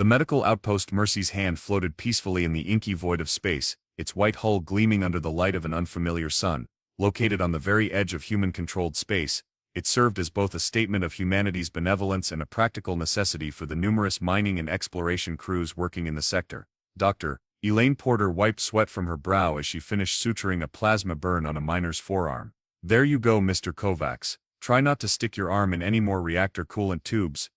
The medical outpost Mercy's hand floated peacefully in the inky void of space, its white hull gleaming under the light of an unfamiliar sun. Located on the very edge of human-controlled space, it served as both a statement of humanity's benevolence and a practical necessity for the numerous mining and exploration crews working in the sector. Dr. Elaine Porter wiped sweat from her brow as she finished suturing a plasma burn on a miner's forearm. "There you go, Mr. Kovacs. Try not to stick your arm in any more reactor coolant tubes,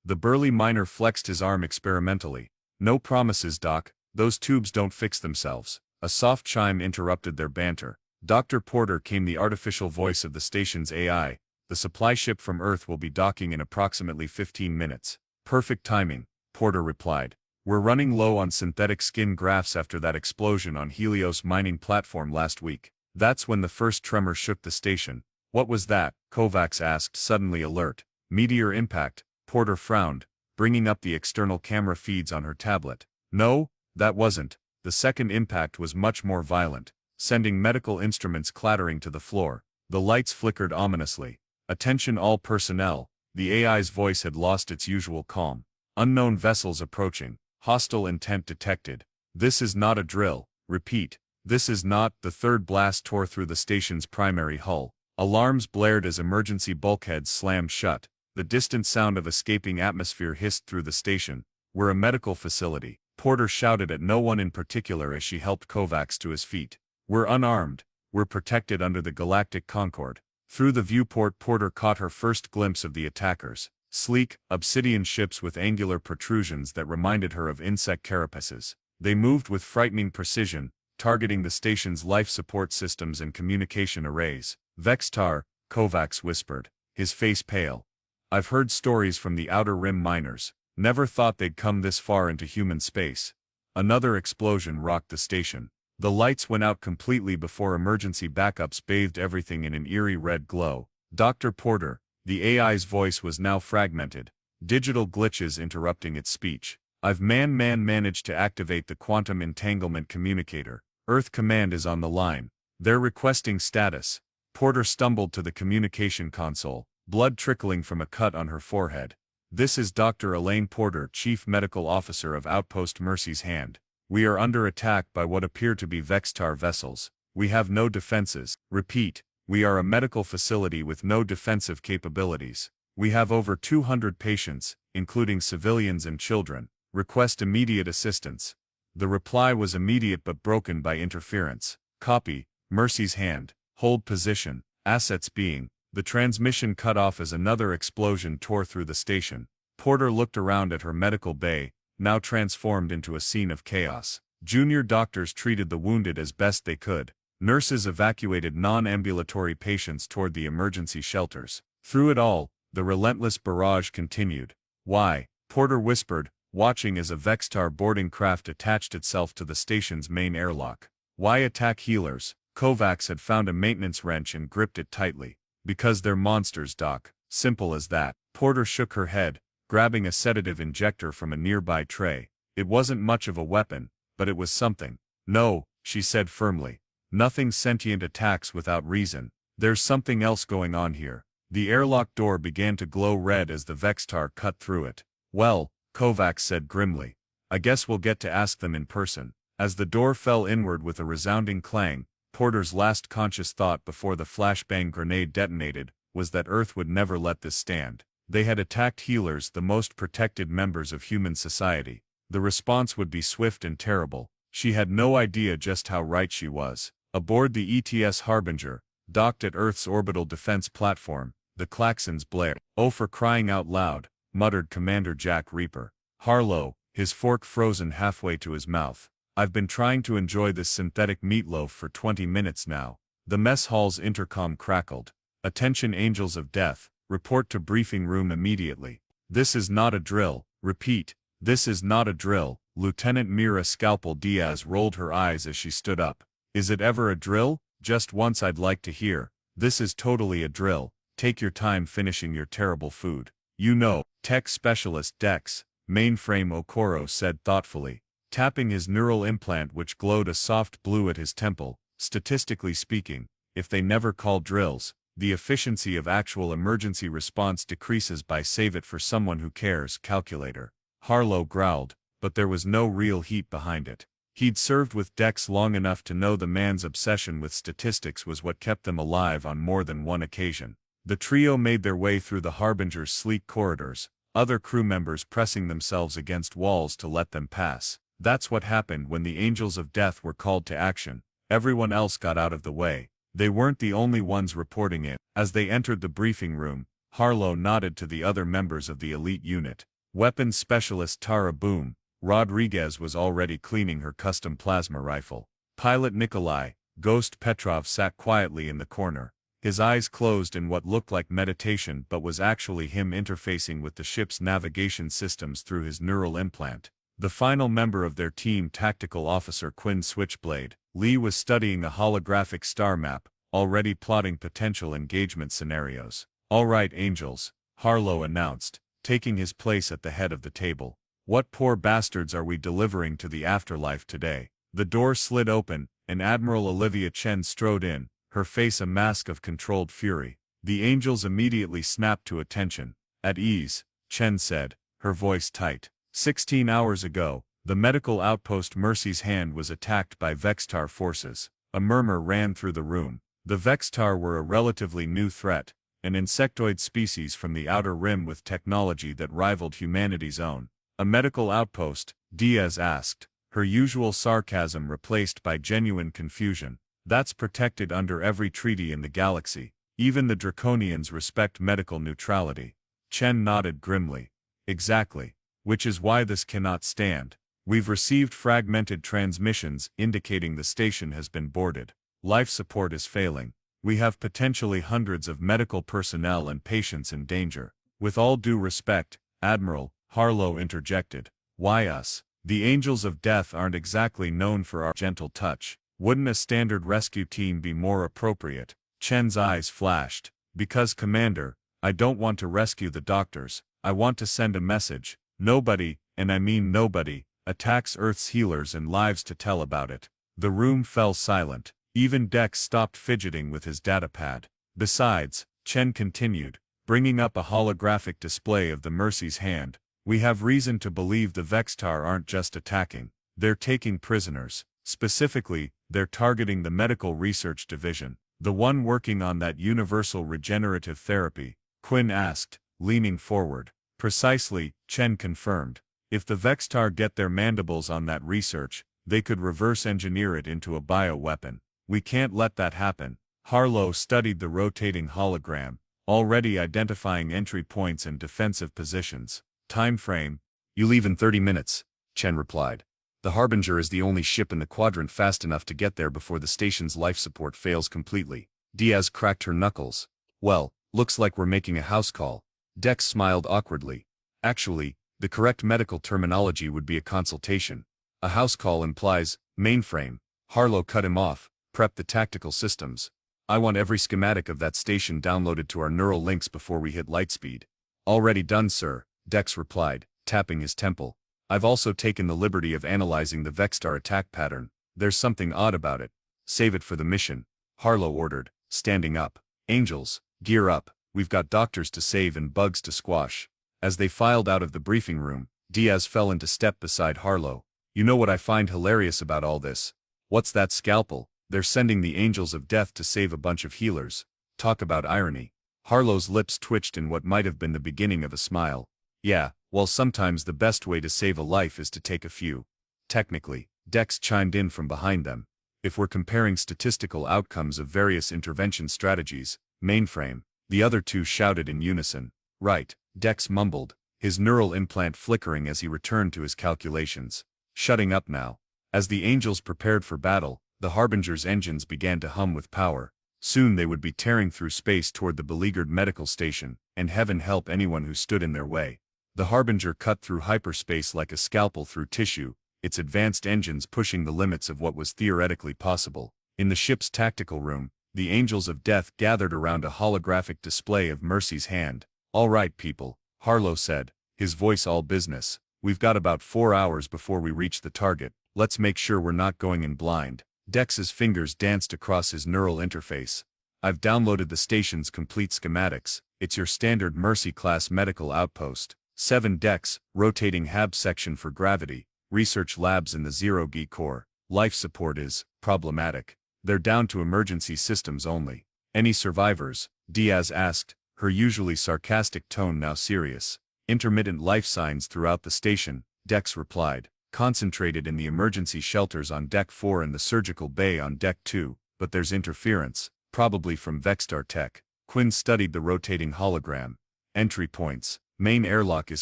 The burly miner flexed his arm experimentally. "No promises, Doc. Those tubes don't fix themselves." A soft chime interrupted their banter. Dr. Porter came the artificial voice of the station's AI. "The supply ship from Earth will be docking in approximately 15 minutes. "Perfect timing," Porter replied. "We're running low on synthetic skin grafts after that explosion on Helios mining platform last week." That's when the first tremor shook the station. "What was that?" Kovacs asked, suddenly alert. "Meteor impact," Porter frowned, bringing up the external camera feeds on her tablet. "No, that wasn't. The second impact was much more violent, sending medical instruments clattering to the floor." The lights flickered ominously. "Attention all personnel." The AI's voice had lost its usual calm. "Unknown vessels approaching. Hostile intent detected. This is not a drill. Repeat, this is not." The third blast tore through the station's primary hull. Alarms blared as emergency bulkheads slammed shut. The distant sound of escaping atmosphere hissed through the station. "We're a medical facility," Porter shouted at no one in particular as she helped Kovacs to his feet. "We're unarmed. We're protected under the Galactic Concord." Through the viewport, Porter caught her first glimpse of the attackers. Sleek, obsidian ships with angular protrusions that reminded her of insect carapaces. They moved with frightening precision, targeting the station's life support systems and communication arrays. "Vextar," Kovacs whispered, his face pale. "I've heard stories from the Outer Rim miners. Never thought they'd come this far into human space." Another explosion rocked the station. The lights went out completely before emergency backups bathed everything in an eerie red glow. "Dr. Porter," the AI's voice was now fragmented, digital glitches interrupting its speech. "I've managed to activate the quantum entanglement communicator. Earth Command is on the line. They're requesting status." Porter stumbled to the communication console, blood trickling from a cut on her forehead. "This is Dr. Elaine Porter, Chief Medical Officer of Outpost Mercy's Hand. We are under attack by what appear to be Vextar vessels. We have no defenses. Repeat, we are a medical facility with no defensive capabilities. We have over 200 patients, including civilians and children. Request immediate assistance." The reply was immediate but broken by interference. "Copy, Mercy's Hand. Hold position. Assets being." The transmission cut off as another explosion tore through the station. Porter looked around at her medical bay, now transformed into a scene of chaos. Junior doctors treated the wounded as best they could. Nurses evacuated non-ambulatory patients toward the emergency shelters. Through it all, the relentless barrage continued. "Why?" Porter whispered, watching as a Vextar boarding craft attached itself to the station's main airlock. "Why attack healers?" Kovacs had found a maintenance wrench and gripped it tightly. "Because they're monsters, Doc. Simple as that." Porter shook her head, grabbing a sedative injector from a nearby tray. It wasn't much of a weapon, but it was something. "No," she said firmly. "Nothing sentient attacks without reason. There's something else going on here." The airlock door began to glow red as the Vextar cut through it. "Well," Kovacs said grimly, "I guess we'll get to ask them in person." As the door fell inward with a resounding clang, Porter's last conscious thought before the flashbang grenade detonated was that Earth would never let this stand. They had attacked healers, the most protected members of human society. The response would be swift and terrible. She had no idea just how right she was. Aboard the ETS Harbinger, docked at Earth's orbital defense platform, the klaxons blared. "Oh, for crying out loud," muttered Commander Jack Reaper. Harlow, his fork frozen halfway to his mouth. "I've been trying to enjoy this synthetic meatloaf for 20 minutes now." The mess hall's intercom crackled. "Attention Angels of Death, report to briefing room immediately. This is not a drill. Repeat, this is not a drill." Lieutenant Mira Scalpel Diaz rolled her eyes as she stood up. "Is it ever a drill? Just once I'd like to hear." "This is totally a drill. Take your time finishing your terrible food. You know." Tech Specialist Dex, Mainframe Okoro said thoughtfully, tapping his neural implant which glowed a soft blue at his temple. "Statistically speaking, if they never call drills, the efficiency of actual emergency response decreases by save it for someone who cares calculator." Harlow growled, but there was no real heat behind it. He'd served with Dex long enough to know the man's obsession with statistics was what kept them alive on more than one occasion. The trio made their way through the Harbinger's sleek corridors, other crew members pressing themselves against walls to let them pass. That's what happened when the Angels of Death were called to action. Everyone else got out of the way. They weren't the only ones reporting it. As they entered the briefing room, Harlow nodded to the other members of the elite unit. Weapons Specialist Tara Boom Rodriguez was already cleaning her custom plasma rifle. Pilot Nikolai Ghost Petrov sat quietly in the corner, his eyes closed in what looked like meditation but was actually him interfacing with the ship's navigation systems through his neural implant. The final member of their team, Tactical Officer Quinn Switchblade Lee, was studying a holographic star map, already plotting potential engagement scenarios. "All right, Angels," Harlow announced, taking his place at the head of the table. "What poor bastards are we delivering to the afterlife today?" The door slid open, and Admiral Olivia Chen strode in, her face a mask of controlled fury. The Angels immediately snapped to attention. "At ease," Chen said, her voice tight. 16 hours ago, the medical outpost Mercy's Hand was attacked by Vextar forces. A murmur ran through the room. The Vextar were a relatively new threat, an insectoid species from the Outer Rim with technology that rivaled humanity's own. "A medical outpost?" Diaz asked, her usual sarcasm replaced by genuine confusion. "That's protected under every treaty in the galaxy. Even the Draconians respect medical neutrality." Chen nodded grimly. "Exactly. Which is why this cannot stand. We've received fragmented transmissions indicating the station has been boarded. Life support is failing. We have potentially hundreds of medical personnel and patients in danger." "With all due respect, Admiral," Harlow interjected. "Why us? The Angels of Death aren't exactly known for our gentle touch. Wouldn't a standard rescue team be more appropriate?" Chen's eyes flashed. "Because, Commander, I don't want to rescue the doctors. I want to send a message. Nobody, and I mean nobody, attacks Earth's healers and lives to tell about it." The room fell silent. Even Dex stopped fidgeting with his datapad. "Besides," Chen continued, bringing up a holographic display of the Mercy's Hand, "we have reason to believe the Vextar aren't just attacking. They're taking prisoners. Specifically, they're targeting the Medical Research Division." "The one working on that universal regenerative therapy?" Quinn asked, leaning forward. "Precisely," Chen confirmed. "If the Vextar get their mandibles on that research, they could reverse engineer it into a bioweapon. We can't let that happen." Harlow studied the rotating hologram, already identifying entry points and defensive positions. "Time frame?" "You leave in 30 minutes, Chen replied. "The Harbinger is the only ship in the quadrant fast enough to get there before the station's life support fails completely." Diaz cracked her knuckles. "Well, looks like we're making a house call." Dex smiled awkwardly. "Actually, the correct medical terminology would be a consultation. A house call implies mainframe." Harlow cut him off. "Prep the tactical systems. I want every schematic of that station downloaded to our neural links before we hit lightspeed." "Already done, sir," Dex replied, tapping his temple. "I've also taken the liberty of analyzing the Vextar attack pattern. There's something odd about it." "Save it for the mission," Harlow ordered, standing up. "Angels, gear up. We've got doctors to save and bugs to squash." As they filed out of the briefing room, Diaz fell into step beside Harlow. "You know what I find hilarious about all this? What's that scalpel? They're sending the Angels of Death to save a bunch of healers. Talk about irony." Harlow's lips twitched in what might have been the beginning of a smile. "Yeah, well, sometimes the best way to save a life is to take a few." "Technically," Dex chimed in from behind them. "If we're comparing statistical outcomes of various intervention strategies, mainframe." The other two shouted in unison. "Right," Dex mumbled, his neural implant flickering as he returned to his calculations. "Shutting up now." As the Angels prepared for battle, the Harbinger's engines began to hum with power. Soon they would be tearing through space toward the beleaguered medical station, and heaven help anyone who stood in their way. The Harbinger cut through hyperspace like a scalpel through tissue, its advanced engines pushing the limits of what was theoretically possible. In the ship's tactical room, the Angels of Death gathered around a holographic display of Mercy's Hand. "All right, people," Harlow said, his voice all business. "We've got about 4 hours before we reach the target. Let's make sure we're not going in blind." Dex's fingers danced across his neural interface. "I've downloaded the station's complete schematics. It's your standard Mercy-class medical outpost. 7 decks, rotating HAB section for gravity, research labs in the zero-G core. Life support is problematic. They're down to emergency systems only. Any survivors? Diaz asked, her usually sarcastic tone now serious. Intermittent life signs throughout the station, Dex replied. Concentrated in the emergency shelters on Deck 4 and the surgical bay on Deck 2, but there's interference, probably from Vexstar tech. Quinn studied the rotating hologram. Entry points. Main airlock is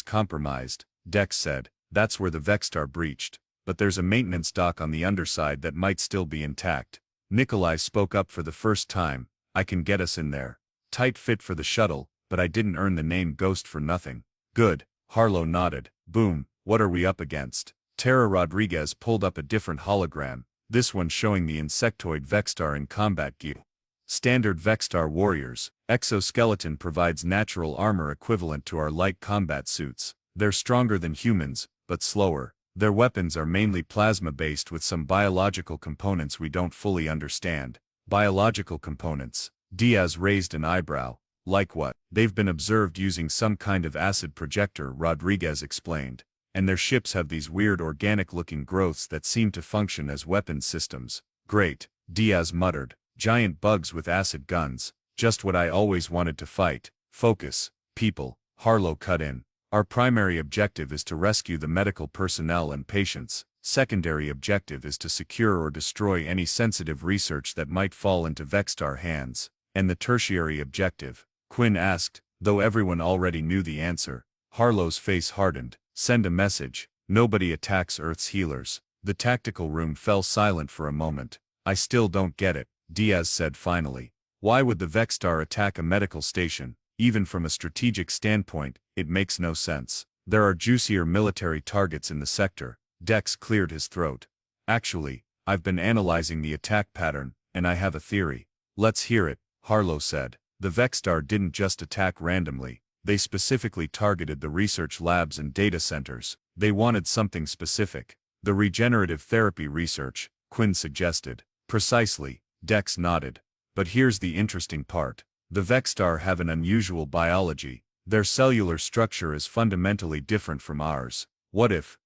compromised, Dex said. That's where the Vexstar breached. But there's a maintenance dock on the underside that might still be intact. Nikolai spoke up for the first time. I can get us in there. Tight fit for the shuttle, but I didn't earn the name Ghost for nothing. Good. Harlow nodded. Boom, what are we up against? Tara Rodriguez pulled up a different hologram, this one showing the insectoid Vexstar in combat gear. Standard Vexstar warriors. Exoskeleton provides natural armor equivalent to our light combat suits. They're stronger than humans, but slower. Their weapons are mainly plasma-based with some biological components we don't fully understand. Biological components. Diaz raised an eyebrow. Like what? They've been observed using some kind of acid projector, Rodriguez explained. And their ships have these weird organic-looking growths that seem to function as weapons systems. Great, Diaz muttered. Giant bugs with acid guns. Just what I always wanted to fight. Focus. People. Harlow cut in. Our primary objective is to rescue the medical personnel and patients. Secondary objective is to secure or destroy any sensitive research that might fall into Vexstar hands. And the tertiary objective? Quinn asked, though everyone already knew the answer. Harlow's face hardened. Send a message. Nobody attacks Earth's healers. The tactical room fell silent for a moment. I still don't get it, Diaz said finally. Why would the Vexstar attack a medical station? Even from a strategic standpoint, it makes no sense. There are juicier military targets in the sector. Dex cleared his throat. Actually, I've been analyzing the attack pattern, and I have a theory. Let's hear it, Harlow said. The Vexstar didn't just attack randomly. They specifically targeted the research labs and data centers. They wanted something specific. The regenerative therapy research, Quinn suggested. Precisely, Dex nodded. But here's the interesting part. The Vexstar have an unusual biology. Their cellular structure is fundamentally different from ours. What if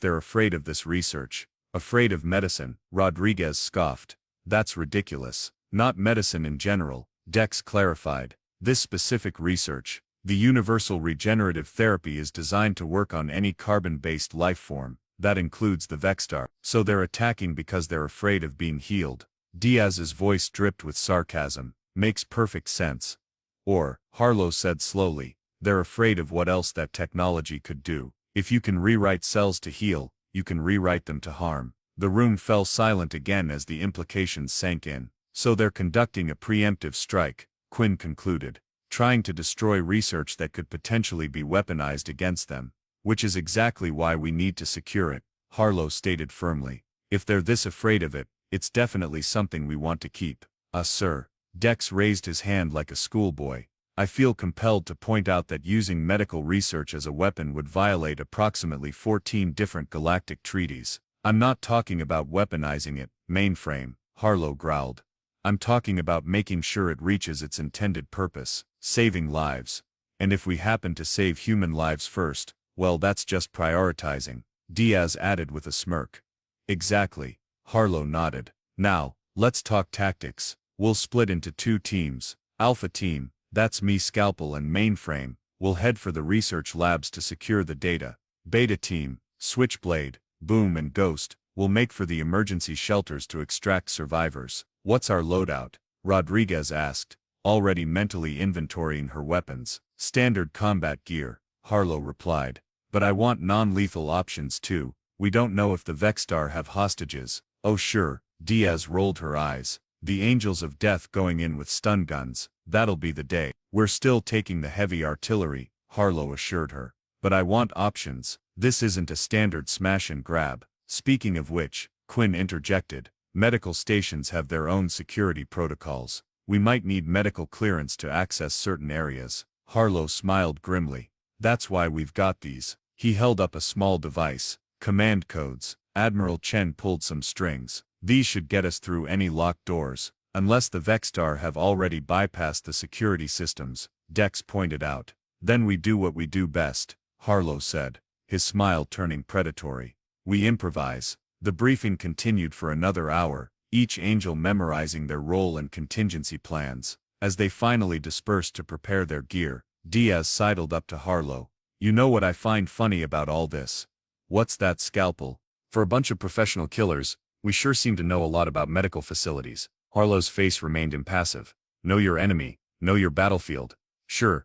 they're afraid of this research? Afraid of medicine? Rodriguez scoffed. That's ridiculous. Not medicine in general, Dex clarified. This specific research. The universal regenerative therapy is designed to work on any carbon-based life form. That includes the Vexstar. So they're attacking because they're afraid of being healed. Diaz's voice dripped with sarcasm. Makes perfect sense. Or, Harlow said slowly, they're afraid of what else that technology could do. If you can rewrite cells to heal, you can rewrite them to harm. The room fell silent again as the implications sank in. So they're conducting a preemptive strike, Quinn concluded. Trying to destroy research that could potentially be weaponized against them. Which is exactly why we need to secure it, Harlow stated firmly. If they're this afraid of it, it's definitely something we want to keep. Sir. Dex raised his hand like a schoolboy. I feel compelled to point out that using medical research as a weapon would violate approximately 14 different galactic treaties. I'm not talking about weaponizing it, mainframe, Harlow growled. I'm talking about making sure it reaches its intended purpose, saving lives. And if we happen to save human lives first, well, that's just prioritizing, Diaz added with a smirk. Exactly, Harlow nodded. Now, let's talk tactics. We'll split into 2 teams. Alpha team, that's me, Scalpel and Mainframe, will head for the research labs to secure the data. Beta team, Switchblade, Boom and Ghost, will make for the emergency shelters to extract survivors. What's our loadout? Rodriguez asked, already mentally inventorying her weapons. Standard combat gear, Harlow replied. But I want non-lethal options too. We don't know if the Vexstar have hostages. Oh sure, Diaz rolled her eyes. The Angels of Death going in with stun guns, that'll be the day. We're still taking the heavy artillery, Harlow assured her. But I want options. This isn't a standard smash and grab. Speaking of which, Quinn interjected, medical stations have their own security protocols. We might need medical clearance to access certain areas. Harlow smiled grimly. That's why we've got these. He held up a small device. Command codes. Admiral Chen pulled some strings. These should get us through any locked doors, unless the Vexstar have already bypassed the security systems, Dex pointed out. Then we do what we do best. Harlow said, his smile turning predatory. We improvise. The briefing continued for another hour, each angel memorizing their role and contingency plans. As they finally dispersed to prepare their gear, Diaz sidled up to Harlow. You know what I find funny about all this? What's that scalpel? For a bunch of professional killers, we sure seem to know a lot about medical facilities. Harlow's face remained impassive. Know your enemy, know your battlefield. Sure,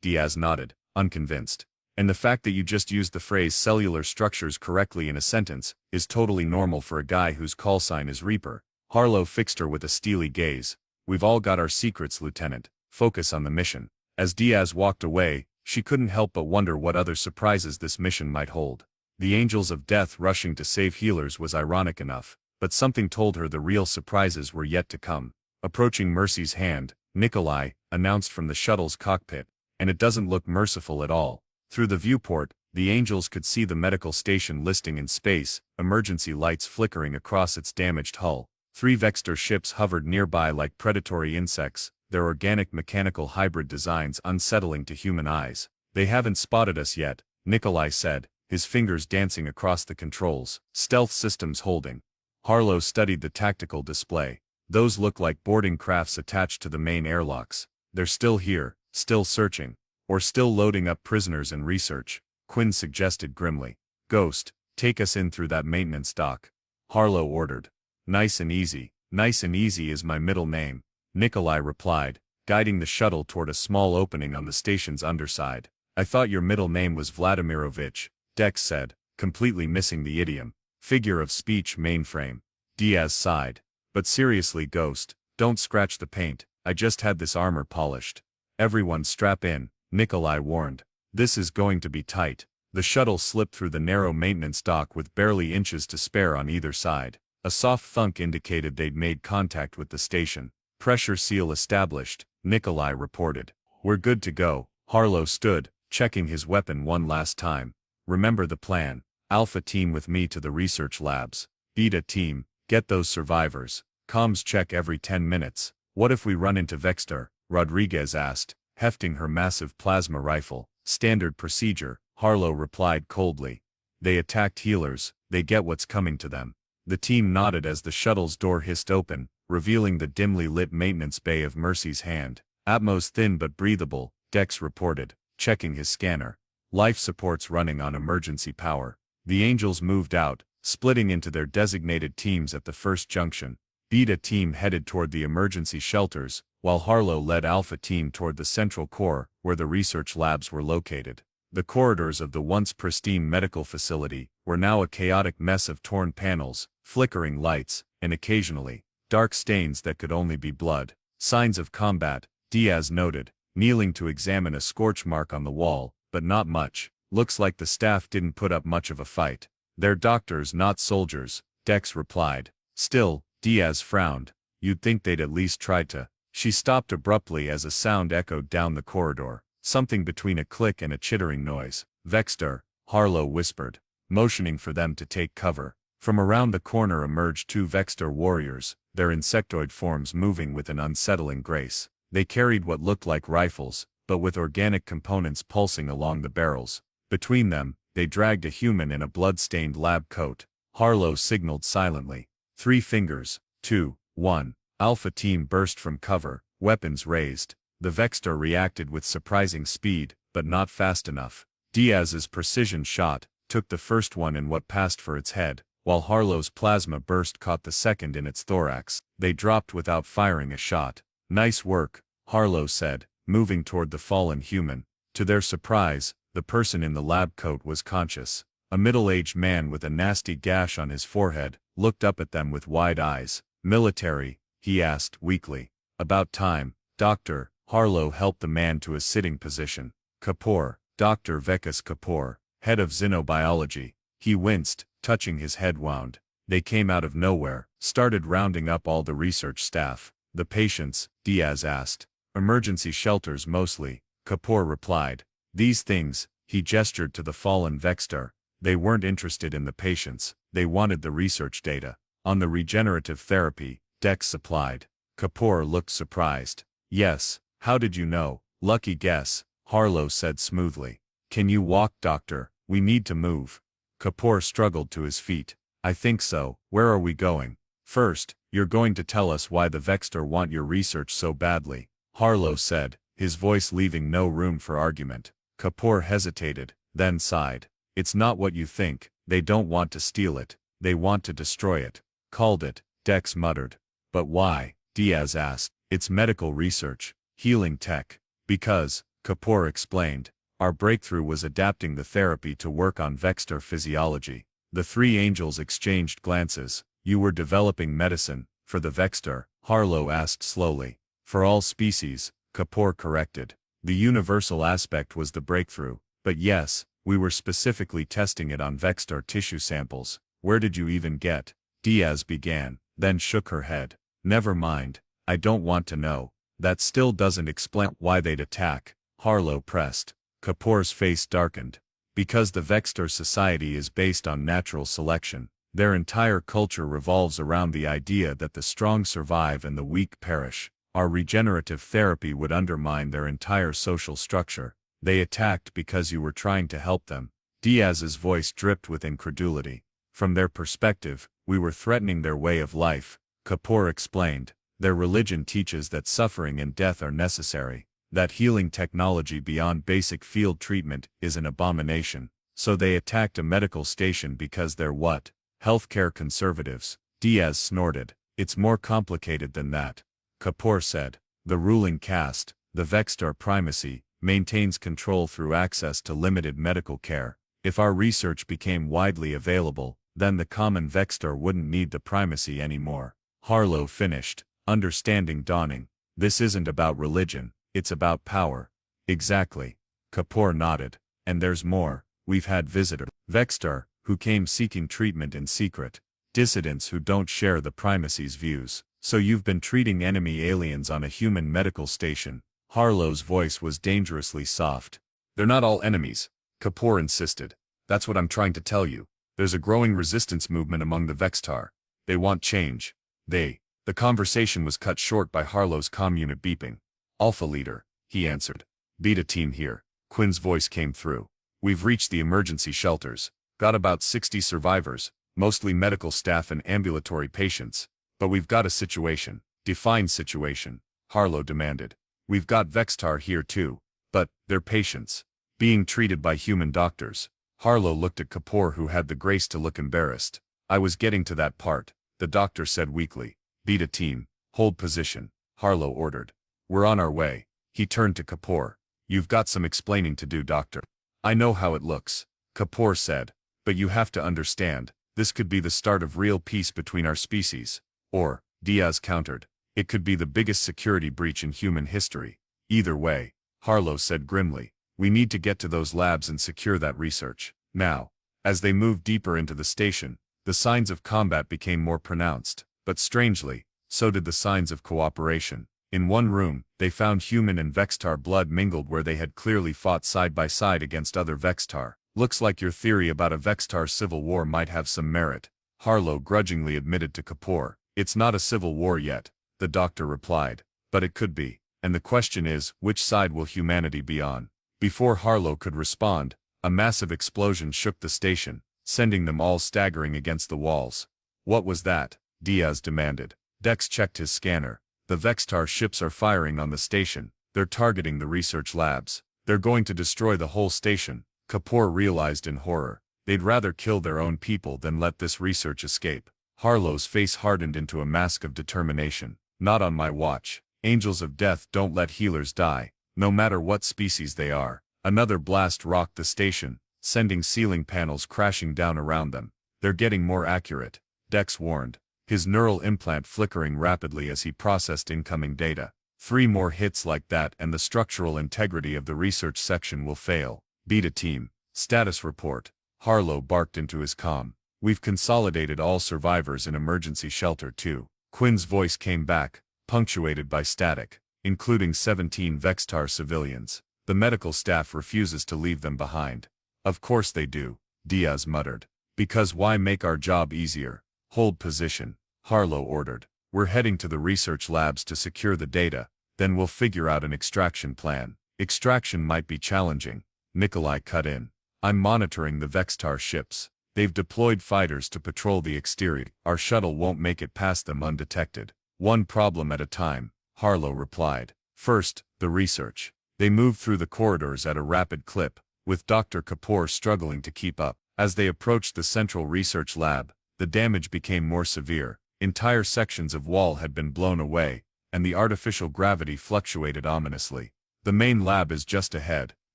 Diaz nodded, unconvinced. And the fact that you just used the phrase cellular structures correctly in a sentence is totally normal for a guy whose call sign is Reaper. Harlow fixed her with a steely gaze. We've all got our secrets, Lieutenant. Focus on the mission. As Diaz walked away, she couldn't help but wonder what other surprises this mission might hold. The angels of death rushing to save healers was ironic enough, but something told her the real surprises were yet to come. Approaching Mercy's hand, Nikolai announced from the shuttle's cockpit, and it doesn't look merciful at all. Through the viewport, the angels could see the medical station listing in space, emergency lights flickering across its damaged hull. 3 Vexter ships hovered nearby like predatory insects, their organic mechanical hybrid designs unsettling to human eyes. They haven't spotted us yet, Nikolai said, his fingers dancing across the controls. Stealth systems holding. Harlow studied the tactical display. Those look like boarding crafts attached to the main airlocks. They're still here, still searching. Or still loading up prisoners and research, Quinn suggested grimly. Ghost, take us in through that maintenance dock. Harlow ordered. Nice and easy is my middle name, Nikolai replied, guiding the shuttle toward a small opening on the station's underside. I thought your middle name was Vladimirovich, Dex said, completely missing the idiom. Figure of speech mainframe. Diaz sighed. But seriously, Ghost, don't scratch the paint, I just had this armor polished. Everyone strap in, Nikolai warned. This is going to be tight. The shuttle slipped through the narrow maintenance dock with barely inches to spare on either side. A soft thunk indicated they'd made contact with the station. Pressure seal established, Nikolai reported. We're good to go. Harlow stood, checking his weapon one last time. Remember the plan. Alpha team with me to the research labs. Beta team, get those survivors. Comms check every 10 minutes. What if we run into Vexter? Rodriguez asked, hefting her massive plasma rifle. Standard procedure, Harlow replied coldly. They attacked healers, they get what's coming to them. The team nodded as the shuttle's door hissed open, revealing the dimly lit maintenance bay of Mercy's hand. Atmos thin but breathable, Dex reported, checking his scanner. Life support's running on emergency power. The angels moved out, splitting into their designated teams at the first junction. Beta team headed toward the emergency shelters, while Harlow led Alpha team toward the central core, where the research labs were located. The corridors of the once pristine medical facility were now a chaotic mess of torn panels, flickering lights, and occasionally, dark stains that could only be blood. Signs of combat, Diaz noted, kneeling to examine a scorch mark on the wall, but not much. Looks like the staff didn't put up much of a fight. They're doctors, not soldiers, Dex replied. Still, Diaz frowned. You'd think they'd at least try to. She stopped abruptly as a sound echoed down the corridor, something between a click and a chittering noise. Vexter, Harlow whispered, motioning for them to take cover. From around the corner emerged 2 Vexter warriors, their insectoid forms moving with an unsettling grace. They carried what looked like rifles, but with organic components pulsing along the barrels. Between them, they dragged a human in a blood-stained lab coat. Harlow signaled silently. 3 fingers, 2, 1. Alpha team burst from cover, weapons raised. The Vexter reacted with surprising speed, but not fast enough. Diaz's precision shot took the first one in what passed for its head, while Harlow's plasma burst caught the second in its thorax. They dropped without firing a shot. Nice work, Harlow said, moving toward the fallen human. To their surprise, the person in the lab coat was conscious. A middle-aged man with a nasty gash on his forehead looked up at them with wide eyes. Military, he asked weakly. About time, Doctor. Harlow helped the man to a sitting position. Kapoor, Dr. Vekas Kapoor, head of xenobiology. He winced, touching his head wound. They came out of nowhere, started rounding up all the research staff. The patients, Diaz asked. Emergency shelters mostly, Kapoor replied. These things, he gestured to the fallen Vexter. They weren't interested in the patients, they wanted the research data. On the regenerative therapy, Dex supplied. Kapoor looked surprised. Yes, how did you know? Lucky guess, Harlow said smoothly. Can you walk, doctor? We need to move. Kapoor struggled to his feet. I think so. Where are we going? First, you're going to tell us why the Vextor want your research so badly, Harlow said, his voice leaving no room for argument. Kapoor hesitated, then sighed. It's not what you think. They don't want to steal it. They want to destroy it. Called it, Dex muttered. But why? Diaz asked. It's medical research. Healing tech. Because, Kapoor explained, our breakthrough was adapting the therapy to work on Vextor physiology. The three angels exchanged glances. You were developing medicine, for the Vextor, Harlow asked slowly. For all species, Kapoor corrected. The universal aspect was the breakthrough, but yes, we were specifically testing it on Vextor tissue samples. Where did you even get? Diaz began, then shook her head. Never mind, I don't want to know. That still doesn't explain why they'd attack, Harlow pressed. Kapoor's face darkened. Because the Vextor society is based on natural selection, their entire culture revolves around the idea that the strong survive and the weak perish. Our regenerative therapy would undermine their entire social structure. They attacked because you were trying to help them. Diaz's voice dripped with incredulity. From their perspective, we were threatening their way of life, Kapoor explained. Their religion teaches that suffering and death are necessary, that healing technology beyond basic field treatment is an abomination. So they attacked a medical station because they're what? Healthcare conservatives. Diaz snorted. It's more complicated than that. Kapoor said. The ruling caste, the Vextor primacy, maintains control through access to limited medical care. If our research became widely available, then the common Vextor wouldn't need the primacy anymore. Harlow finished, understanding dawning. This isn't about religion, it's about power. Exactly. Kapoor nodded. And there's more. We've had visitors, Vextor, who came seeking treatment in secret. Dissidents who don't share the primacy's views. So you've been treating enemy aliens on a human medical station. Harlow's voice was dangerously soft. They're not all enemies, Kapoor insisted. That's what I'm trying to tell you. There's a growing resistance movement among the Vextar. They want change. The conversation was cut short by Harlow's comm unit beeping. Alpha leader, he answered. Beta team here. Quinn's voice came through. We've reached the emergency shelters. Got about 60 survivors, mostly medical staff and ambulatory patients. But we've got a situation. Define situation, Harlow demanded. We've got Vextar here too. But, they're patients. Being treated by human doctors. Harlow looked at Kapoor, who had the grace to look embarrassed. I was getting to that part, the doctor said weakly. Beta team, hold position, Harlow ordered. We're on our way. He turned to Kapoor. You've got some explaining to do, doctor. I know how it looks, Kapoor said. But you have to understand, this could be the start of real peace between our species. Or, Diaz countered, it could be the biggest security breach in human history. Either way, Harlow said grimly, we need to get to those labs and secure that research. Now, as they moved deeper into the station, the signs of combat became more pronounced, but strangely, so did the signs of cooperation. In one room, they found human and Vextar blood mingled where they had clearly fought side by side against other Vextar. Looks like your theory about a Vextar civil war might have some merit, Harlow grudgingly admitted to Kapoor. It's not a civil war yet, the doctor replied. But it could be. And the question is, which side will humanity be on? Before Harlow could respond, a massive explosion shook the station, sending them all staggering against the walls. What was that? Diaz demanded. Dex checked his scanner. The Vextar ships are firing on the station. They're targeting the research labs. They're going to destroy the whole station, Kapoor realized in horror. They'd rather kill their own people than let this research escape. Harlow's face hardened into a mask of determination. Not on my watch. Angels of death don't let healers die, no matter what species they are. Another blast rocked the station, sending ceiling panels crashing down around them. They're getting more accurate, Dex warned, his neural implant flickering rapidly as he processed incoming data. 3 more hits like that and the structural integrity of the research section will fail. Beta team, status report. Harlow barked into his comm. We've consolidated all survivors in emergency shelter 2. Quinn's voice came back, punctuated by static, including 17 Vextar civilians. The medical staff refuses to leave them behind. Of course they do, Diaz muttered. Because why make our job easier? Hold position, Harlow ordered. We're heading to the research labs to secure the data, then we'll figure out an extraction plan. Extraction might be challenging, Nikolai cut in. I'm monitoring the Vextar ships. They've deployed fighters to patrol the exterior. Our shuttle won't make it past them undetected. One problem at a time, Harlow replied. First, the research. They moved through the corridors at a rapid clip, with Dr. Kapoor struggling to keep up. As they approached the central research lab, the damage became more severe. Entire sections of wall had been blown away, and the artificial gravity fluctuated ominously. The main lab is just ahead,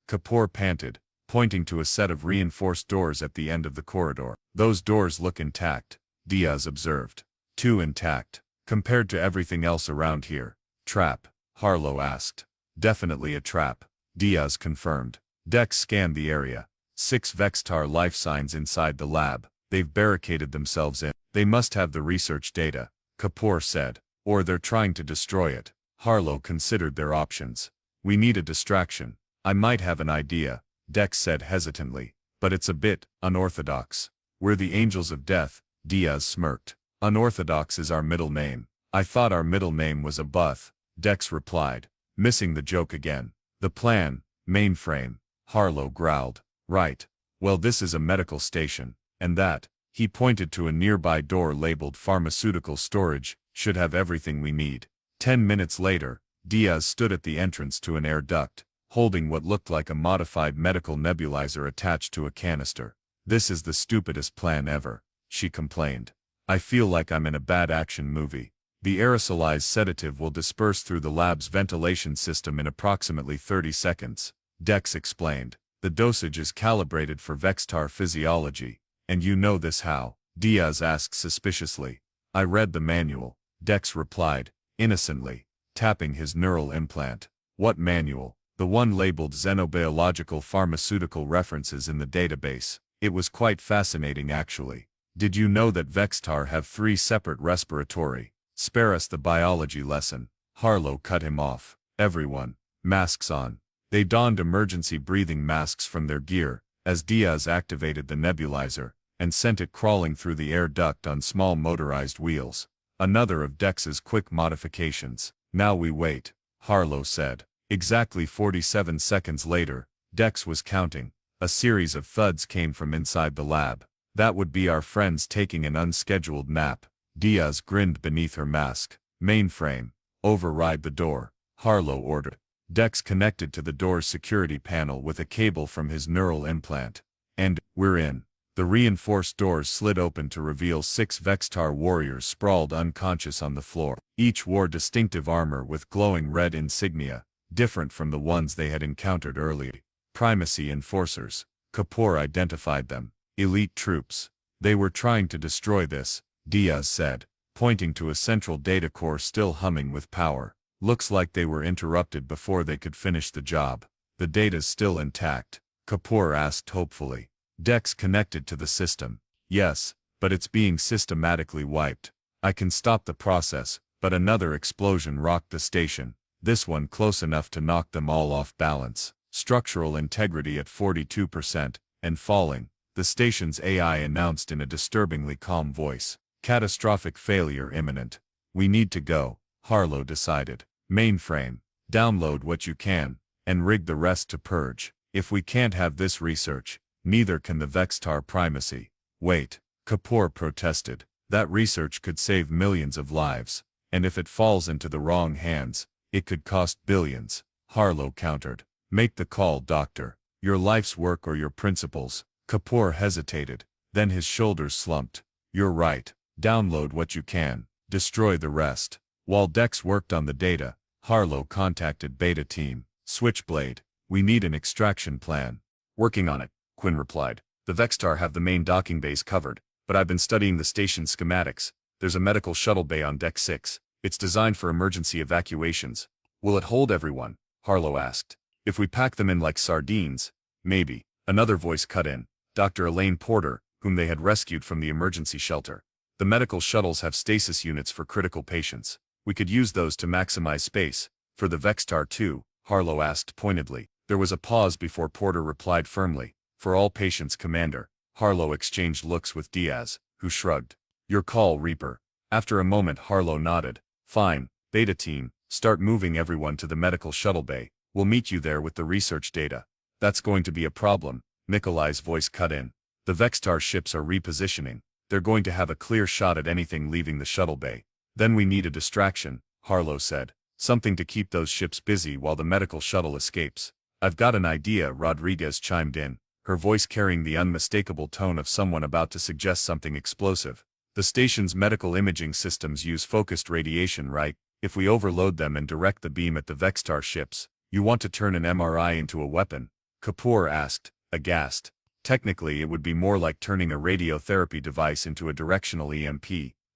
Kapoor panted, pointing to a set of reinforced doors at the end of the corridor. Those doors look intact, Diaz observed. Too intact, compared to everything else around here. Trap? Harlow asked. Definitely a trap, Diaz confirmed. Dex scanned the area. 6 Vextar life signs inside the lab. They've barricaded themselves in. They must have the research data, Kapoor said. Or they're trying to destroy it. Harlow considered their options. We need a distraction. I might have an idea, Dex said hesitantly. But it's a bit unorthodox. We're the Angels of Death, Diaz smirked. Unorthodox is our middle name. I thought our middle name was a Buth, Dex replied, missing the joke again. The plan, mainframe, Harlow growled. Right. Well, this is a medical station, and that, he pointed to a nearby door labeled pharmaceutical storage, should have everything we need. 10 minutes later, Diaz stood at the entrance to an air duct, holding what looked like a modified medical nebulizer attached to a canister. This is the stupidest plan ever, she complained. I feel like I'm in a bad action movie. The aerosolized sedative will disperse through the lab's ventilation system in approximately 30 seconds, Dex explained. The dosage is calibrated for Vextar physiology. And you know this how? Diaz asked suspiciously. I read the manual, Dex replied, innocently, tapping his neural implant. What manual? The one labeled Xenobiological Pharmaceutical References in the database. It was quite fascinating actually. Did you know that Vextar have 3 separate respiratory? Spare us the biology lesson. Harlow cut him off. Everyone, masks on. They donned emergency breathing masks from their gear, as Diaz activated the nebulizer, and sent it crawling through the air duct on small motorized wheels. Another of Dex's quick modifications. Now we wait, Harlow said. Exactly 47 seconds later, Dex was counting. A series of thuds came from inside the lab. That would be our friends taking an unscheduled nap. Diaz grinned beneath her mask. Mainframe, override the door, Harlow ordered. Dex connected to the door's security panel with a cable from his neural implant. And, we're in. The reinforced doors slid open to reveal 6 Vextar warriors sprawled unconscious on the floor. Each wore distinctive armor with glowing red insignia, different from the ones they had encountered earlier. Primacy Enforcers. Kapoor identified them. Elite troops. They were trying to destroy this, Diaz said, pointing to a central data core still humming with power. Looks like they were interrupted before they could finish the job. The data's still intact, Kapoor asked hopefully. Dex connected to the system. Yes, but it's being systematically wiped. I can stop the process, but another explosion rocked the station, this one close enough to knock them all off balance. Structural integrity at 42%, and falling, the station's AI announced in a disturbingly calm voice. Catastrophic failure imminent. We need to go, Harlow decided. Mainframe, download what you can, and rig the rest to purge. If we can't have this research, neither can the Vextar primacy. Wait, Kapoor protested. That research could save millions of lives, and if it falls into the wrong hands, it could cost billions, Harlow countered. Make the call, doctor. Your life's work or your principles. Kapoor hesitated, then his shoulders slumped. You're right. Download what you can, destroy the rest. While Dex worked on the data, Harlow contacted Beta Team. Switchblade, we need an extraction plan. Working on it, Quinn replied. The Vextar have the main docking bays covered, but I've been studying the station's schematics. There's a medical shuttle bay on Deck 6. It's designed for emergency evacuations. Will it hold everyone? Harlow asked. If we pack them in like sardines, maybe. Another voice cut in. Dr. Elaine Porter, whom they had rescued from the emergency shelter. The medical shuttles have stasis units for critical patients. We could use those to maximize space. For the Vextar too, Harlow asked pointedly. There was a pause before Porter replied firmly. For all patients, Commander. Harlow exchanged looks with Diaz, who shrugged. Your call, Reaper. After a moment, Harlow nodded. Fine, Beta Team, start moving everyone to the medical shuttle bay. We'll meet you there with the research data. That's going to be a problem, Nikolai's voice cut in. The Vextar ships are repositioning. They're going to have a clear shot at anything leaving the shuttle bay. Then we need a distraction, Harlow said. Something to keep those ships busy while the medical shuttle escapes. I've got an idea, Rodriguez chimed in, her voice carrying the unmistakable tone of someone about to suggest something explosive. The station's medical imaging systems use focused radiation, right? If we overload them and direct the beam at the Vextar ships, you want to turn an MRI into a weapon? Kapoor asked, aghast. Technically it would be more like turning a radiotherapy device into a directional EMP,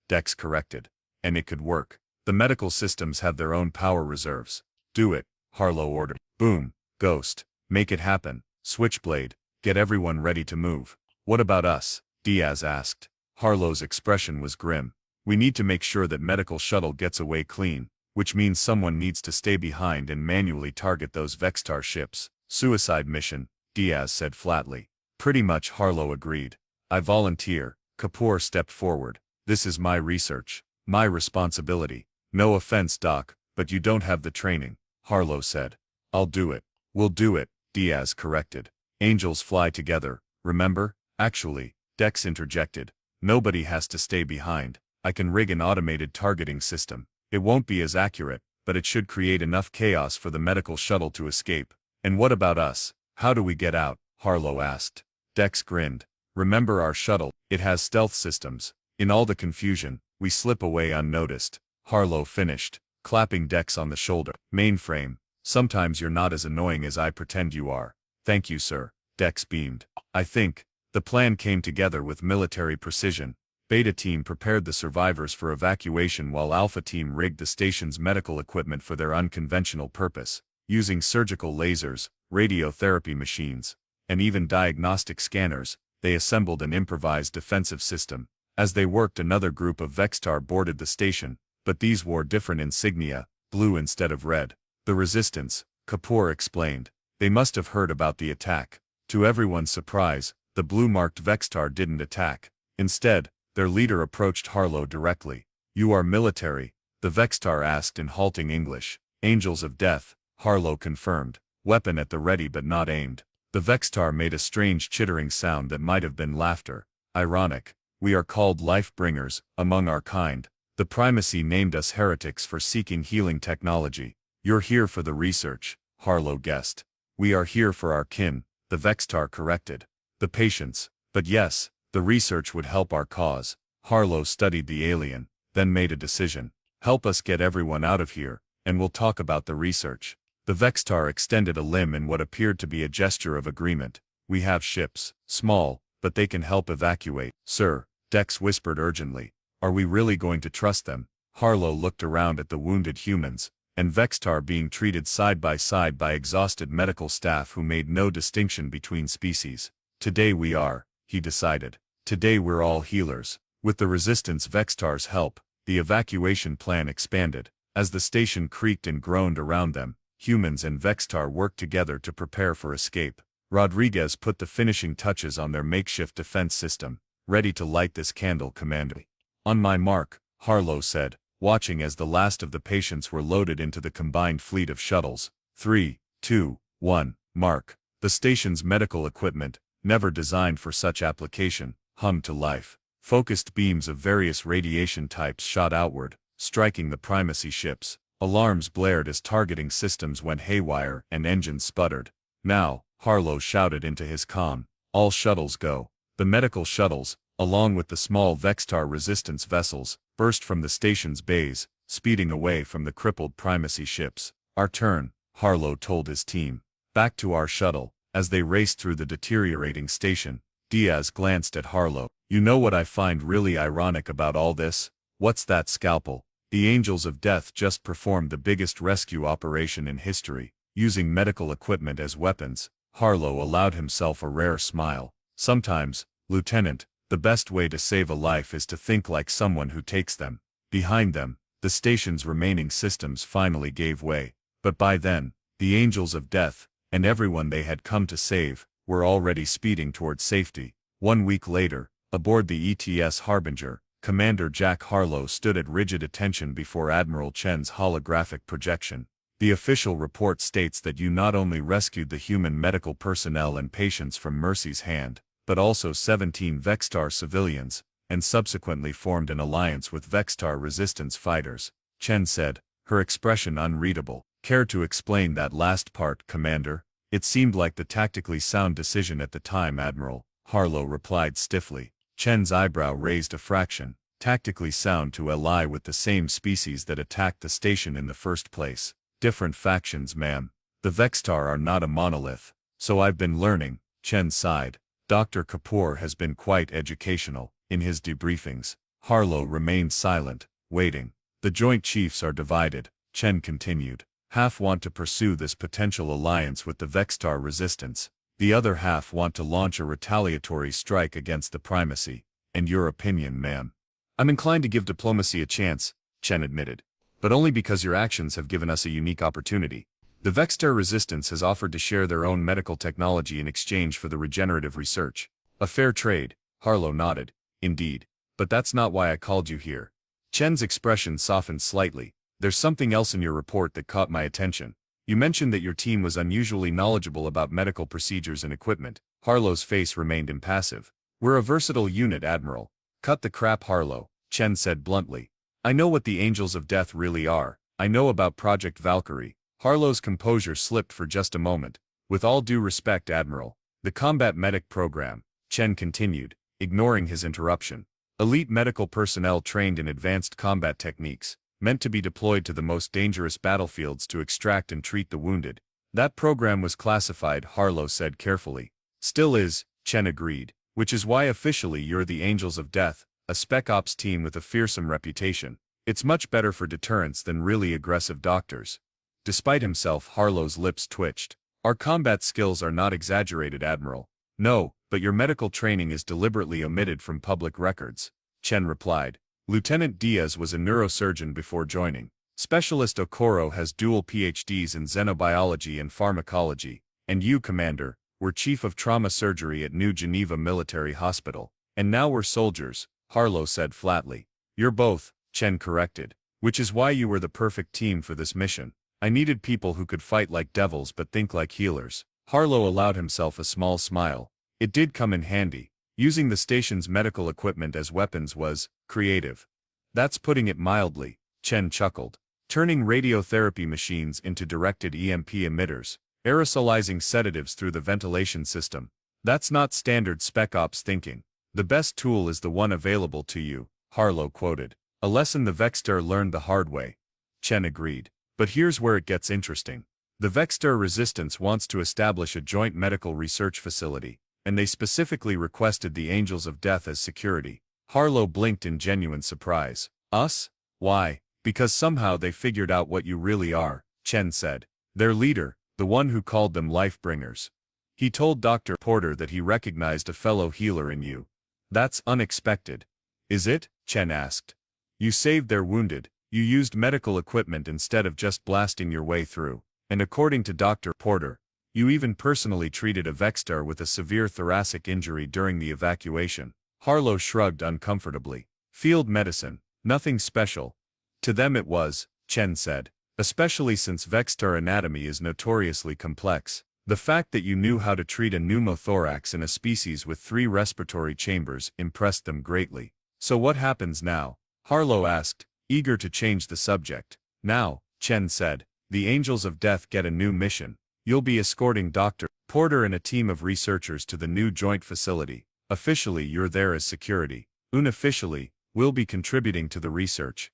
Dex corrected. And it could work. The medical systems have their own power reserves. Do it, Harlow ordered. Boom, Ghost. Make it happen. Switchblade, get everyone ready to move. What about us? Diaz asked. Harlow's expression was grim. We need to make sure that medical shuttle gets away clean, which means someone needs to stay behind and manually target those Vextar ships. Suicide mission, Diaz said flatly. Pretty much, Harlow agreed. I volunteer. Kapoor stepped forward. This is my research. My responsibility. No offense, Doc, but you don't have the training, Harlow said. I'll do it. We'll do it, Diaz corrected. Angels fly together, remember? Actually, Dex interjected. Nobody has to stay behind. I can rig an automated targeting system. It won't be as accurate, but it should create enough chaos for the medical shuttle to escape. And what about us? How do we get out? Harlow asked. Dex grinned. Remember our shuttle, it has stealth systems. In all the confusion, we slip away unnoticed. Harlow finished, clapping Dex on the shoulder. Mainframe, sometimes you're not as annoying as I pretend you are. Thank you, sir. Dex beamed. I think the plan came together with military precision. Beta Team prepared the survivors for evacuation while Alpha Team rigged the station's medical equipment for their unconventional purpose, using surgical lasers, radiotherapy machines, and even diagnostic scanners. They assembled an improvised defensive system. As they worked, another group of Vextar boarded the station, but these wore different insignia, blue instead of red. The Resistance, Kapoor explained. They must have heard about the attack. To everyone's surprise, the blue-marked Vextar didn't attack. Instead, their leader approached Harlow directly. You are military? The Vextar asked in halting English. Angels of Death, Harlow confirmed. Weapon at the ready but not aimed. The Vextar made a strange chittering sound that might have been laughter. Ironic. We are called life-bringers, among our kind. The primacy named us heretics for seeking healing technology. You're here for the research, Harlow guessed. We are here for our kin, the Vextar corrected. The patients. But yes, the research would help our cause. Harlow studied the alien, then made a decision. Help us get everyone out of here, and we'll talk about the research. The Vextar extended a limb in what appeared to be a gesture of agreement. We have ships, small, but they can help evacuate. Sir, Dex whispered urgently. Are we really going to trust them? Harlow looked around at the wounded humans, and Vextar being treated side by exhausted medical staff who made no distinction between species. Today we are, he decided. Today we're all healers. With the Resistance Vextar's help, the evacuation plan expanded. As the station creaked and groaned around them, humans and Vextar worked together to prepare for escape. Rodriguez put the finishing touches on their makeshift defense system. Ready to light this candle, Commander. On my mark, Harlow said, watching as the last of the patients were loaded into the combined fleet of shuttles. 3, 2, 1, mark. The station's medical equipment, never designed for such application, hummed to life. Focused beams of various radiation types shot outward, striking the primacy ships. Alarms blared as targeting systems went haywire and engines sputtered. Now, Harlow shouted into his comm. All shuttles go. The medical shuttles, along with the small Vextar Resistance vessels, burst from the station's bays, speeding away from the crippled primacy ships. Our turn, Harlow told his team. Back to our shuttle. As they raced through the deteriorating station, Diaz glanced at Harlow. You know what I find really ironic about all this? What's that scalpel? The Angels of Death just performed the biggest rescue operation in history, using medical equipment as weapons. Harlow allowed himself a rare smile. Sometimes, Lieutenant, the best way to save a life is to think like someone who takes them. Behind them, the station's remaining systems finally gave way. But by then, the Angels of Death, and everyone they had come to save, were already speeding toward safety. 1 week later, aboard the ETS Harbinger, Commander Jack Harlow stood at rigid attention before Admiral Chen's holographic projection. The official report states that you not only rescued the human medical personnel and patients from Mercy's hand, but also 17 Vextar civilians, and subsequently formed an alliance with Vextar resistance fighters, Chen said, her expression unreadable. Care to explain that last part, Commander? It seemed like the tactically sound decision at the time, Admiral, Harlow replied stiffly. Chen's eyebrow raised a fraction. Tactically sound to ally with the same species that attacked the station in the first place. Different factions, ma'am. The Vextar are not a monolith. So I've been learning, Chen sighed. Dr. Kapoor has been quite educational in his debriefings. Harlow remained silent, waiting. The Joint Chiefs are divided, Chen continued. Half want to pursue this potential alliance with the Vextar resistance. The other half want to launch a retaliatory strike against the primacy. And your opinion, ma'am? I'm inclined to give diplomacy a chance, Chen admitted. But only because your actions have given us a unique opportunity. The Vextar resistance has offered to share their own medical technology in exchange for the regenerative research. A fair trade, Harlow nodded. Indeed. But that's not why I called you here. Chen's expression softened slightly. There's something else in your report that caught my attention. You mentioned that your team was unusually knowledgeable about medical procedures and equipment. Harlow's face remained impassive. We're a versatile unit, Admiral. Cut the crap, Harlow, Chen said bluntly. I know what the Angels of Death really are. I know about Project Valkyrie. Harlow's composure slipped for just a moment. With all due respect, Admiral. The Combat Medic Program, Chen continued, ignoring his interruption. Elite medical personnel trained in advanced combat techniques, meant to be deployed to the most dangerous battlefields to extract and treat the wounded. That program was classified, Harlow said carefully. Still is, Chen agreed, which is why officially you're the Angels of Death, a spec ops team with a fearsome reputation. It's much better for deterrence than really aggressive doctors. Despite himself, Harlow's lips twitched. Our combat skills are not exaggerated, Admiral. No, but your medical training is deliberately omitted from public records, Chen replied. Lieutenant Diaz was a neurosurgeon before joining. Specialist Okoro has dual PhDs in xenobiology and pharmacology, and you, Commander, were Chief of Trauma Surgery at New Geneva Military Hospital. And now we're soldiers, Harlow said flatly. You're both, Chen corrected. Which is why you were the perfect team for this mission. I needed people who could fight like devils but think like healers. Harlow allowed himself a small smile. It did come in handy. Using the station's medical equipment as weapons was creative. That's putting it mildly, Chen chuckled. Turning radiotherapy machines into directed EMP emitters, aerosolizing sedatives through the ventilation system. That's not standard spec ops thinking. The best tool is the one available to you, Harlow quoted. A lesson the Vextar learned the hard way. Chen agreed. But here's where it gets interesting. The Vextar resistance wants to establish a joint medical research facility, and they specifically requested the Angels of Death as security. Harlow blinked in genuine surprise. Us? Why? Because somehow they figured out what you really are, Chen said. Their leader, the one who called them life-bringers. He told Dr. Porter that he recognized a fellow healer in you. That's unexpected. Is it? Chen asked. You saved their wounded. You used medical equipment instead of just blasting your way through. And according to Dr. Porter, you even personally treated a Vextar with a severe thoracic injury during the evacuation. Harlow shrugged uncomfortably. Field medicine. Nothing special. To them it was, Chen said. Especially since Vextar anatomy is notoriously complex. The fact that you knew how to treat a pneumothorax in a species with 3 respiratory chambers impressed them greatly. So what happens now? Harlow asked, eager to change the subject. Now, Chen said, the Angels of Death get a new mission. You'll be escorting Dr. Porter and a team of researchers to the new joint facility. Officially, you're there as security. Unofficially, we'll be contributing to the research.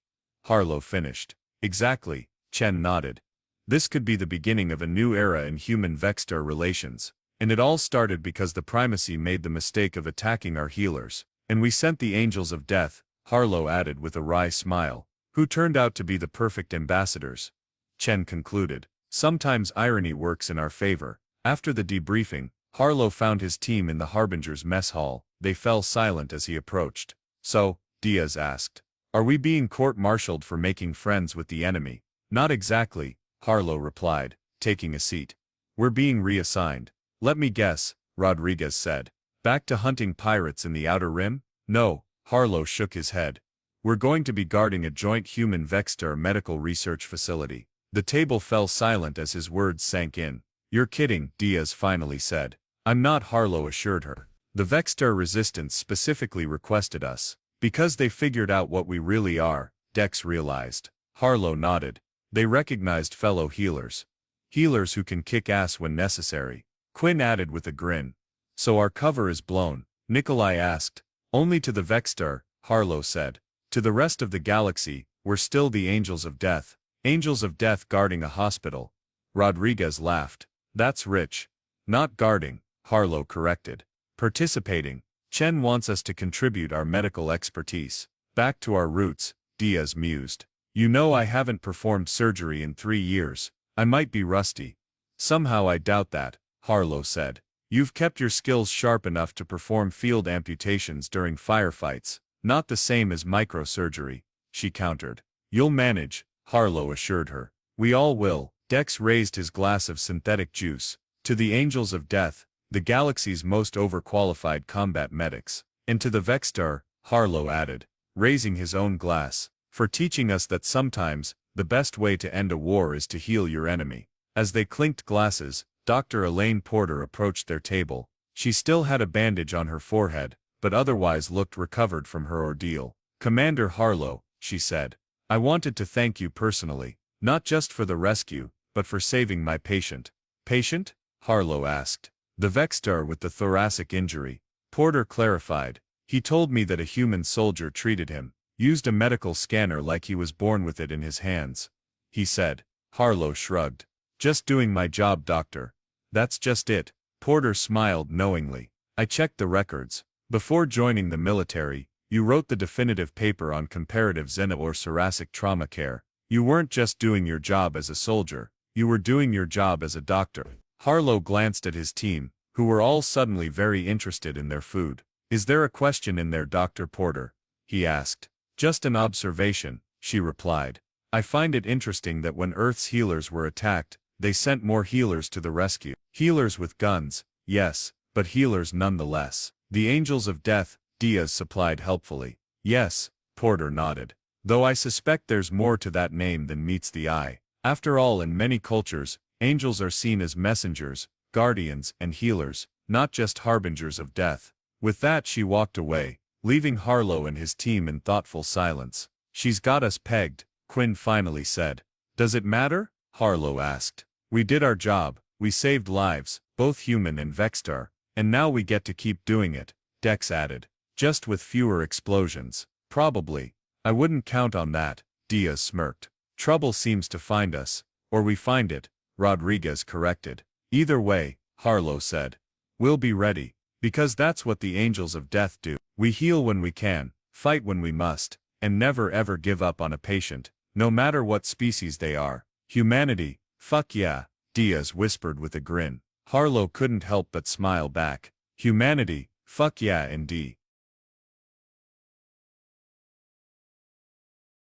Harlow finished. Exactly, Chen nodded. This could be the beginning of a new era in human Vextar relations. And it all started because the primacy made the mistake of attacking our healers. And we sent the Angels of Death, Harlow added with a wry smile, who turned out to be the perfect ambassadors. Chen concluded. Sometimes irony works in our favor. After the debriefing, Harlow found his team in the Harbinger's mess hall. They fell silent as he approached. So, Diaz asked, are we being court-martialed for making friends with the enemy? Not exactly, Harlow replied, taking a seat. We're being reassigned. Let me guess, Rodriguez said. Back to hunting pirates in the Outer Rim? No, Harlow shook his head. We're going to be guarding a joint human Vextar medical research facility. The table fell silent as his words sank in. You're kidding, Diaz finally said. I'm not, Harlow assured her. The Vexter Resistance specifically requested us. Because they figured out what we really are, Dex realized. Harlow nodded. They recognized fellow healers. Healers who can kick ass when necessary. Quinn added with a grin. So our cover is blown? Nikolai asked. Only to the Vexter, Harlow said. To the rest of the galaxy, we're still the Angels of Death. Angels of Death guarding a hospital. Rodriguez laughed. That's rich. Not guarding, Harlow corrected. Participating. Chen wants us to contribute our medical expertise. Back to our roots, Diaz mused. You know I haven't performed surgery in 3 years. I might be rusty. Somehow I doubt that, Harlow said. You've kept your skills sharp enough to perform field amputations during firefights. Not the same as microsurgery, she countered. You'll manage, Harlow assured her. We all will. Dex raised his glass of synthetic juice. To the Angels of Death, the galaxy's most overqualified combat medics. And to the Vexter, Harlow added, raising his own glass, for teaching us that sometimes, the best way to end a war is to heal your enemy. As they clinked glasses, Dr. Elaine Porter approached their table. She still had a bandage on her forehead, but otherwise looked recovered from her ordeal. Commander Harlow, she said, I wanted to thank you personally, not just for the rescue, but for saving my patient. Patient? Harlow asked. The Vexter with the thoracic injury. Porter clarified. He told me that a human soldier treated him, used a medical scanner like he was born with it in his hands. He said. Harlow shrugged. Just doing my job, doctor. That's just it. Porter smiled knowingly. I checked the records. Before joining the military, you wrote the definitive paper on comparative xeno or thoracic trauma care. You weren't just doing your job as a soldier, you were doing your job as a doctor. Harlow glanced at his team, who were all suddenly very interested in their food. Is there a question in there, Dr. Porter? He asked. Just an observation, she replied. I find it interesting that when Earth's healers were attacked, they sent more healers to the rescue. Healers with guns, yes, but healers nonetheless. The Angels of Death, Diaz supplied helpfully. Yes, Porter nodded. Though I suspect there's more to that name than meets the eye. After all, in many cultures, angels are seen as messengers, guardians, and healers, not just harbingers of death. With that she walked away, leaving Harlow and his team in thoughtful silence. She's got us pegged, Quinn finally said. Does it matter? Harlow asked. We did our job, we saved lives, both human and Vextar, and now we get to keep doing it, Dex added. Just with fewer explosions. Probably. I wouldn't count on that, Diaz smirked. Trouble seems to find us, or we find it, Rodriguez corrected. Either way, Harlow said. We'll be ready, because that's what the Angels of Death do. We heal when we can, fight when we must, and never ever give up on a patient, no matter what species they are. Humanity, fuck yeah, Diaz whispered with a grin. Harlow couldn't help but smile back. Humanity, fuck yeah indeed.